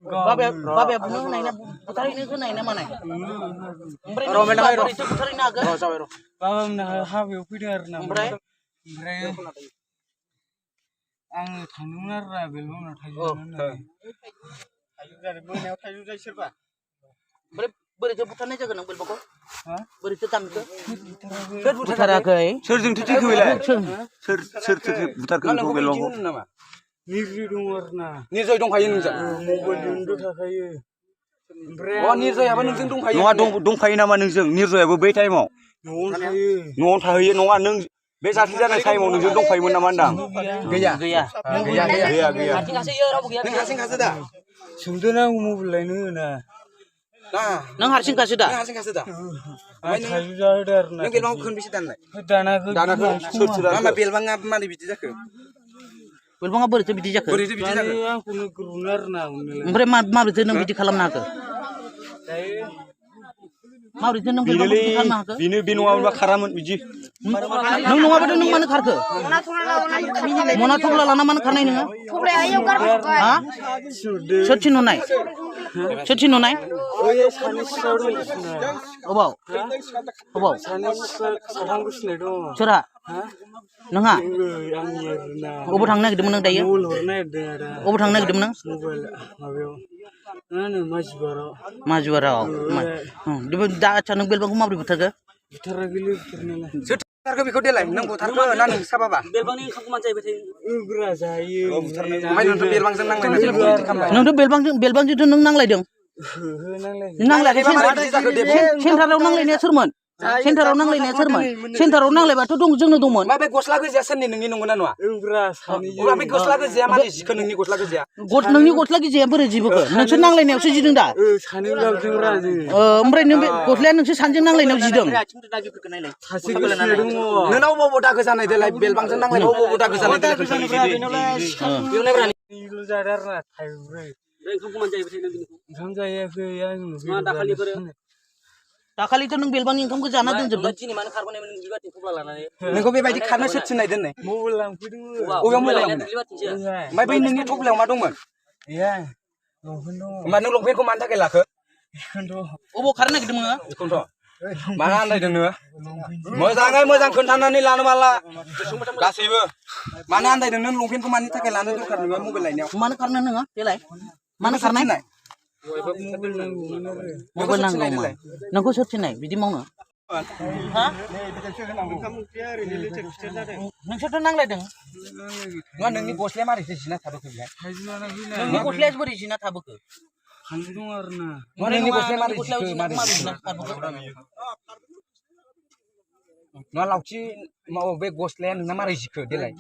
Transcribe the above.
Babe bunuh honaina butarin honaina mana? Oमफ्राय बोरैथो बुथारहैनो हागोन? बाबामोनहा हाबायाव फैदों आरो ना ओमफ्राय आं थांदोंमोन आरो ना बेलबावनाव थाइजौ मोनायाव थाइजौ जायो सोरबा ओमफ्राय बोरैथो बुथारनाय जागोन नों बेलबाखौ? बोरैथो दानखो? सोर बुथाराखै सोरजोंथो थैखो बेलाय सोर बुथारखो बेलबाखौ नामा निर्जय दङ आरो ना निर्जय दंखायो नोंजों मबाइलजोंथ' थाखायो निर्जयाबो नोंजों दंफायो नङा दंफायो नामा नोंजों निर्जयाबो बै टाइमाव न'आवनो न'आव थाहैयो नङा नों बे जाथाय जानाय टाइमाव नोंजों दंफायोमोन नामा होनदां गैया गैया हारसिंखासो इयो रावबो गैया नों हारसिंखासो दा सोंदों आं मबाइल लायनो होना नों हारसिंखासो दा दा थाइजौ जाहोदो आरो ना नों बेलबांखौ खनबेसे दाननाय दानाखै मा बेलबाङा मारै बिदि जाखो बेलबाङा बोरैथो बिदि जाखो? आंखौनो गुरुनो आरो ना ओमफ्राय माबोरैथो नों बिदि खालामनो हाखो? माबोरैथो नों बेलबांखौ बिदि खालामनो हाखो? बेनो बे नङामोनबा खारामोन बिदि नों नङाबाथ' नों मानो खारखो? मना थफ्ला लाना मानो खारनाय नोङो? हा? सोर थिनहरनाय? सोर थिनहरनाय? अबाव? सोरहा? नोंहा? अबाव थांनो नागिरदोंमोन नों दायो? अबाव थांनो नागिरदोंमोन नों? माजुवाराव दा आच्छा नों बेलबांखौ माबोरै बुथारखो? सोर बुथारखो बेखौ देलाय नों बुथारखो ना नोंसा बाबा बेलबांनि ओंखामखौ मानो जाहैबाय थायो? ओमफ्राय नोंथ' बेलबांजों नांलायनानै नोंथ' बेलबांजोंथ' नों नांलायदों नांलायाखै सेन्टाराव नांलायनाया सोरमोन? सेन्टाराव नांलायनाया सोरमोन? सेन्टाराव नांलायबाथ' जोंनो दंमोन। मा बे गस्ला गोजाया सोरनि नोंनि नंगौना नङा? अब्ला बे गस्ला गोजाया मारै जिखो नोंनि गस्ला गोजाया? नोंनि गस्ला गिजिया बोरै जिबोखो? नोंसोर नांलायनायावसो जिदों दा? ओमफ्राय नों बे गस्लाया नोंसोर सानैजों नांलायनायाव जिदों? नोंनाव बबाव दागो जानाय देलाय बेलबांजों नांलायबा बबाव दागो जानाय देलाय ओंखाम जायाखै आं दाखालिथ' नों बेलबांनि ओंखामखौ जाना दोनजोबदों। नोंखौ बेबायदि खारनो सोर थिननाय दोननाय? मबाइल लांफैदोंमोन। अबेयाव मबाइल लांफैदों? ओमफ्राय बै नोंनि थफ्लायाव मा दंमोन? होमबा नों लंपेन्टखौ मानि थाखाय लाखो? अबाव खारनो नागिरदोंमोन नोङो? बेखौनोथ' मानो आन्दायदों नोङो? मोजाङै मोजां खोन्थानानै लानो माला गासैबो मानो आन्दायदों नों लंपेन्टखौ मानि थाखाय लानो दरखार नोङो मबाइल लायनायाव? मानो खारनो नोङो देलाय? मानो खारनाय? मबाइल नांगौमोन। नोंखौ सोर थिननाय बिदि मावनो? नोंसोरथ' नांलायदों? नङा नोंनि गस्लाया मारैथो जिना थाबोखो बेलाय? नोंनि गस्लाया बोरै जिना थाबोखो? दं आरो ना नोंनि गस्लाया मारै जिखो नङा लावथि बे गस्लाया नोंना मारै जिखो देलाय?